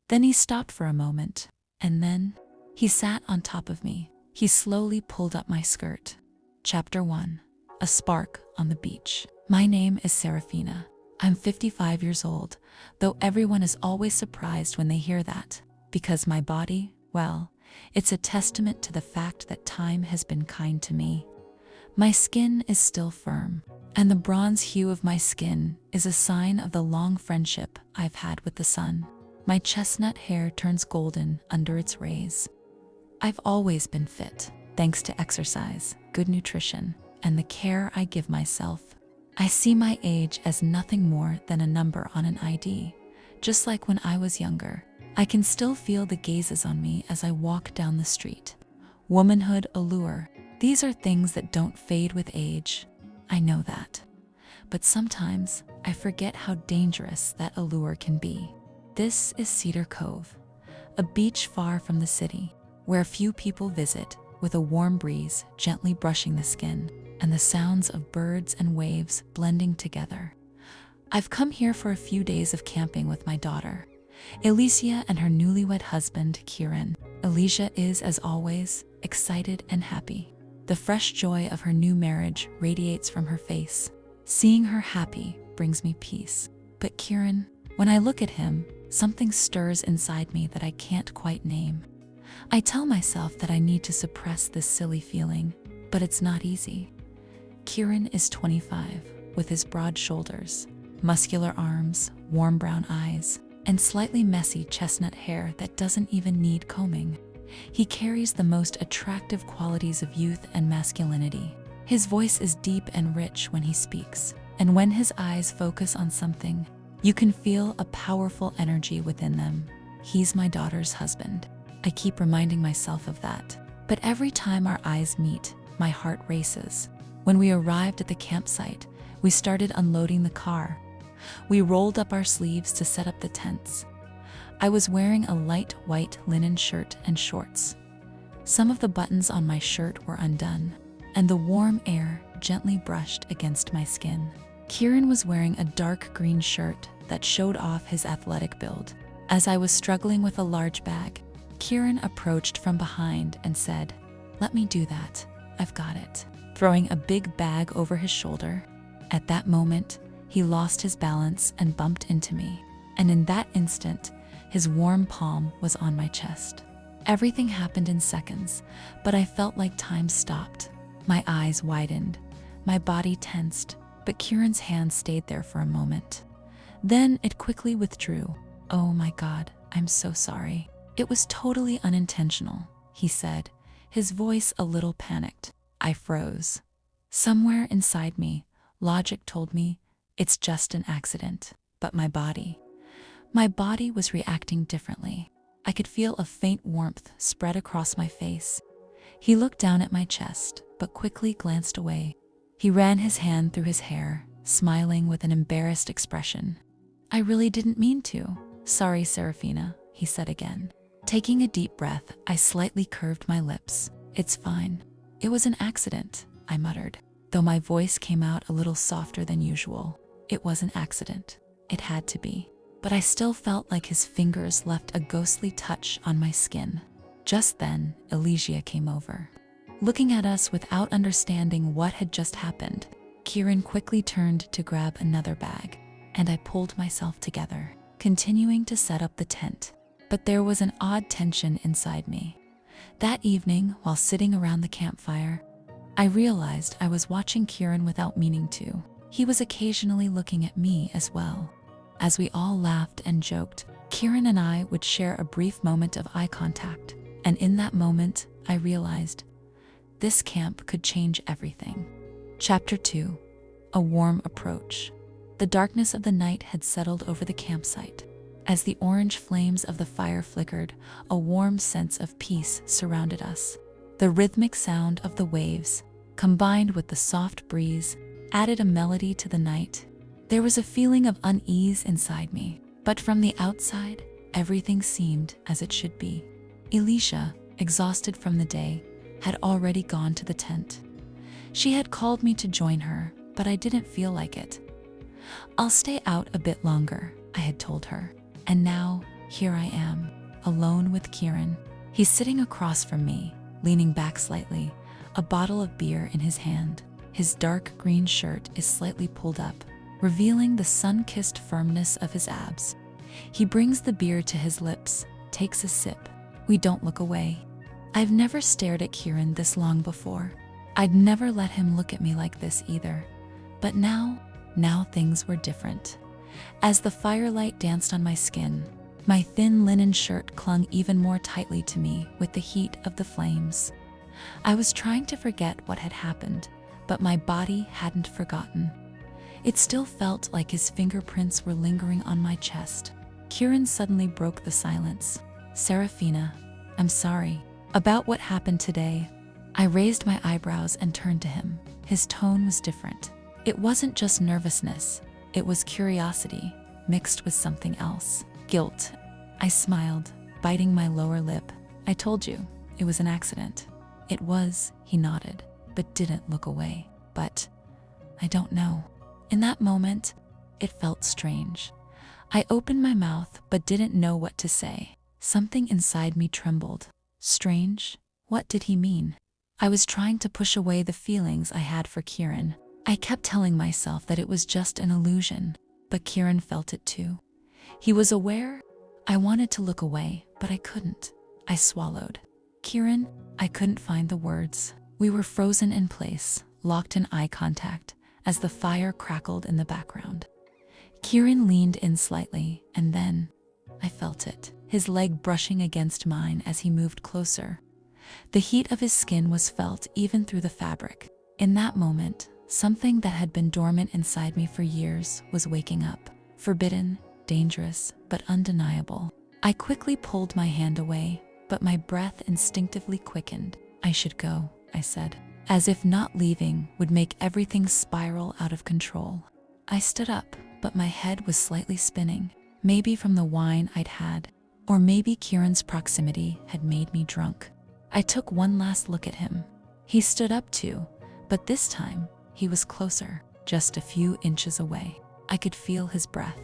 Then he stopped for a moment, and then he sat on top of me. He slowly pulled up my skirt. Chapter 1. A Spark on the Beach. My name is Serafina. I'm 55 years old, though everyone is always surprised when they hear that, because my body, well, it's a testament to the fact that time has been kind to me. My skin is still firm, and the bronze hue of my skin is a sign of the long friendship I've had with the sun. My chestnut hair turns golden under its rays. I've always been fit, thanks to exercise, good nutrition, and the care I give myself. I see my age as nothing more than a number on an ID. Just like when I was younger, I can still feel the gazes on me as I walk down the street. Womanhood allure. These are things that don't fade with age. I know that. But sometimes I forget how dangerous that allure can be. This is Cedar Cove, a beach far from the city, where few people visit, with a warm breeze gently brushing the skin, and the sounds of birds and waves blending together. I've come here for a few days of camping with my daughter, Elysia, and her newlywed husband, Kieran. Elysia is, as always, excited and happy. The fresh joy of her new marriage radiates from her face. Seeing her happy brings me peace. But Kieran, when I look at him, something stirs inside me that I can't quite name. I tell myself that I need to suppress this silly feeling, but it's not easy. Kieran is 25, with his broad shoulders, muscular arms, warm brown eyes, and slightly messy chestnut hair that doesn't even need combing. He carries the most attractive qualities of youth and masculinity. His voice is deep and rich when he speaks, and when his eyes focus on something, you can feel a powerful energy within them. He's my daughter's husband. I keep reminding myself of that. But every time our eyes meet, my heart races. When we arrived at the campsite, we started unloading the car. We rolled up our sleeves to set up the tents. I was wearing a light white linen shirt and shorts. Some of the buttons on my shirt were undone, and the warm air gently brushed against my skin. Kieran was wearing a dark green shirt that showed off his athletic build. As I was struggling with a large bag, Kieran approached from behind and said, "Let me do that, I've got it," throwing a big bag over his shoulder. At that moment, he lost his balance and bumped into me, and in that instant, his warm palm was on my chest. Everything happened in seconds, but I felt like time stopped. My eyes widened, my body tensed, but Kieran's hand stayed there for a moment. Then it quickly withdrew. "Oh my God, I'm so sorry. It was totally unintentional," he said, his voice a little panicked. I froze. Somewhere inside me, logic told me, it's just an accident. But my body was reacting differently. I could feel a faint warmth spread across my face. He looked down at my chest, but quickly glanced away. He ran his hand through his hair, smiling with an embarrassed expression. "I really didn't mean to. Sorry, Serafina," he said again. Taking a deep breath, I slightly curved my lips. "It's fine. It was an accident," I muttered, though my voice came out a little softer than usual. It was an accident. It had to be. But I still felt like his fingers left a ghostly touch on my skin. Just then, Elysia came over. Looking at us without understanding what had just happened, Kieran quickly turned to grab another bag, and I pulled myself together, continuing to set up the tent. But there was an odd tension inside me. That evening, while sitting around the campfire, I realized I was watching Kieran without meaning to. He was occasionally looking at me as well. As we all laughed and joked, Kieran and I would share a brief moment of eye contact, and in that moment, I realized this camp could change everything. Chapter 2. A Warm Approach. The darkness of the night had settled over the campsite. As the orange flames of the fire flickered, a warm sense of peace surrounded us. The rhythmic sound of the waves, combined with the soft breeze, added a melody to the night. There was a feeling of unease inside me, but from the outside, everything seemed as it should be. Elysia, exhausted from the day, had already gone to the tent. She had called me to join her, but I didn't feel like it. "I'll stay out a bit longer," I had told her. And now, here I am, alone with Kieran. He's sitting across from me, leaning back slightly, a bottle of beer in his hand. His dark green shirt is slightly pulled up, revealing the sun-kissed firmness of his abs. He brings the beer to his lips, takes a sip. We don't look away. I've never stared at Kieran this long before. I'd never let him look at me like this either. But now things were different. As the firelight danced on my skin, my thin linen shirt clung even more tightly to me with the heat of the flames. I was trying to forget what had happened, but my body hadn't forgotten. It still felt like his fingerprints were lingering on my chest. Kieran suddenly broke the silence. "Serafina, I'm sorry about what happened today." I raised my eyebrows and turned to him. His tone was different. It wasn't just nervousness, it was curiosity, mixed with something else. Guilt. I smiled, biting my lower lip. "I told you, it was an accident." "It was," he nodded, but didn't look away. "But I don't know." In that moment, it felt strange. I opened my mouth but didn't know what to say. Something inside me trembled. Strange? What did he mean? I was trying to push away the feelings I had for Kieran. I kept telling myself that it was just an illusion, but Kieran felt it too. He was aware. I wanted to look away, but I couldn't. I swallowed. "Kieran," I couldn't find the words. We were frozen in place, locked in eye contact, as the fire crackled in the background. Kieran leaned in slightly, and then I felt it, his leg brushing against mine as he moved closer. The heat of his skin was felt even through the fabric. In that moment, something that had been dormant inside me for years was waking up. Forbidden, dangerous, but undeniable. I quickly pulled my hand away, but my breath instinctively quickened. "I should go," I said, as if not leaving would make everything spiral out of control. I stood up, but my head was slightly spinning, maybe from the wine I'd had, or maybe Kieran's proximity had made me drunk. I took one last look at him. He stood up too, but this time he was closer, just a few inches away. I could feel his breath.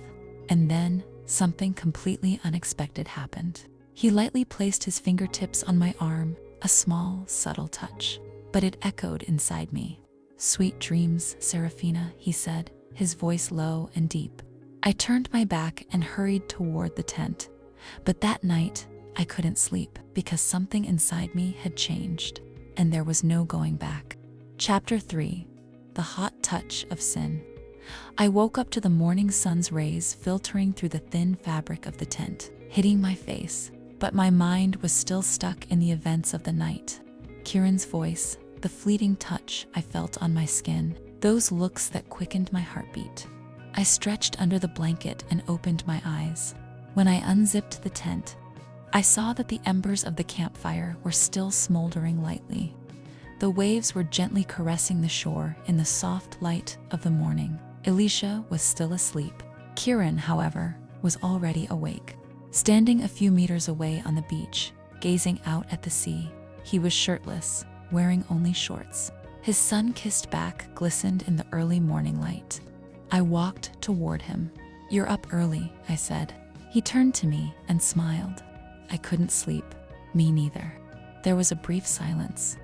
And then something completely unexpected happened. He lightly placed his fingertips on my arm, a small, subtle touch, but it echoed inside me. "Sweet dreams, Serafina," he said, his voice low and deep. I turned my back and hurried toward the tent. But that night, I couldn't sleep because something inside me had changed, and there was no going back. Chapter 3. The Hot Touch of Sin. I woke up to the morning sun's rays filtering through the thin fabric of the tent, hitting my face, but my mind was still stuck in the events of the night. Kieran's voice, the fleeting touch I felt on my skin, those looks that quickened my heartbeat. I stretched under the blanket and opened my eyes. When I unzipped the tent, I saw that the embers of the campfire were still smoldering lightly. The waves were gently caressing the shore in the soft light of the morning. Elysia was still asleep. Kieran, however, was already awake. Standing a few meters away on the beach, gazing out at the sea, he was shirtless, wearing only shorts. His sun-kissed back glistened in the early morning light. I walked toward him. "You're up early," I said. He turned to me and smiled. I couldn't sleep. Me neither. There was a brief silence.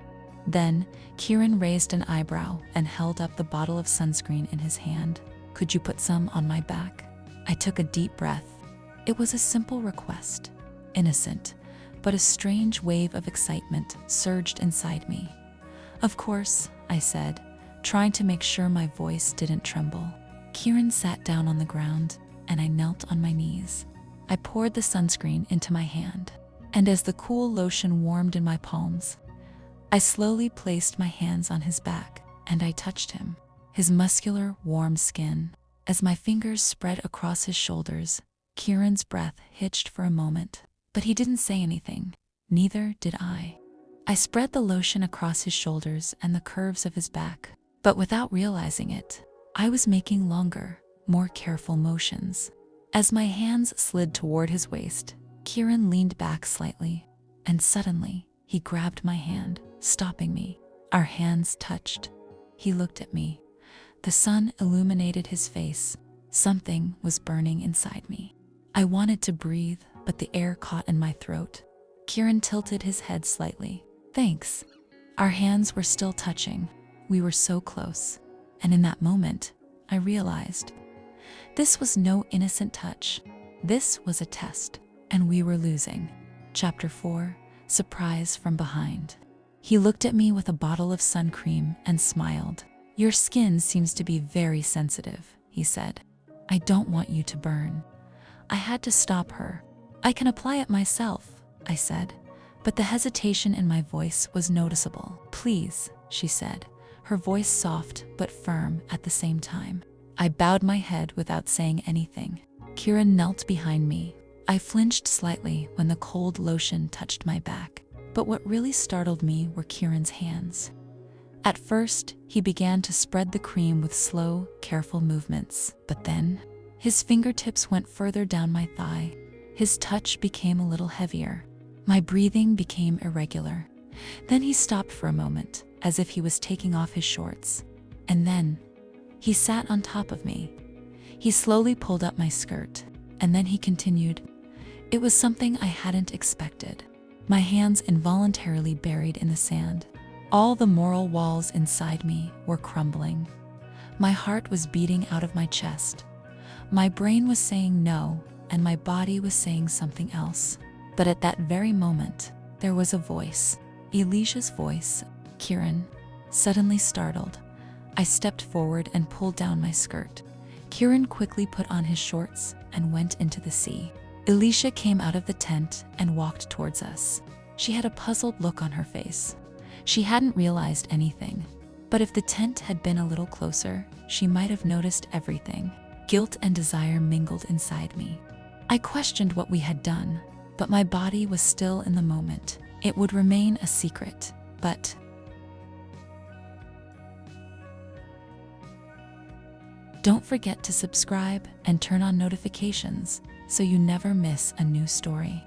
Then, Kieran raised an eyebrow and held up the bottle of sunscreen in his hand. "Could you put some on my back?" I took a deep breath. It was a simple request, innocent, but a strange wave of excitement surged inside me. "Of course," I said, trying to make sure my voice didn't tremble. Kieran sat down on the ground, and I knelt on my knees. I poured the sunscreen into my hand, and as the cool lotion warmed in my palms, I slowly placed my hands on his back, and I touched him, his muscular, warm skin. As my fingers spread across his shoulders, Kieran's breath hitched for a moment, but he didn't say anything. Neither did I. I spread the lotion across his shoulders and the curves of his back, but without realizing it, I was making longer, more careful motions. As my hands slid toward his waist, Kieran leaned back slightly, and suddenly, he grabbed my hand, stopping me. Our hands touched. He looked at me. The sun illuminated his face. Something was burning inside me. I wanted to breathe, but the air caught in my throat. Kieran tilted his head slightly. Thanks. Our hands were still touching. We were so close. And in that moment, I realized this was no innocent touch. This was a test, and we were losing. Chapter 4, Surprise from Behind. He looked at me with a bottle of sun cream and smiled. Your skin seems to be very sensitive, he said. I don't want you to burn. I had to stop her. I can apply it myself, I said, but the hesitation in my voice was noticeable. Please, she said, her voice soft but firm at the same time. I bowed my head without saying anything. Kieran knelt behind me. I flinched slightly when the cold lotion touched my back. But what really startled me were Kieran's hands. At first, he began to spread the cream with slow, careful movements. But then, his fingertips went further down my thigh. His touch became a little heavier. My breathing became irregular. Then he stopped for a moment, as if he was taking off his shorts. And then, he sat on top of me. He slowly pulled up my skirt, and then he continued. It was something I hadn't expected. My hands involuntarily buried in the sand. All the moral walls inside me were crumbling. My heart was beating out of my chest. My brain was saying no, and my body was saying something else. But at that very moment, there was a voice. Elysia's voice. Kieran. Suddenly startled, I stepped forward and pulled down my skirt. Kieran quickly put on his shorts and went into the sea. Elysia came out of the tent and walked towards us. She had a puzzled look on her face. She hadn't realized anything, but if the tent had been a little closer, she might have noticed everything. Guilt and desire mingled inside me. I questioned what we had done, but my body was still in the moment. It would remain a secret, but don't forget to subscribe and turn on notifications so you never miss a new story.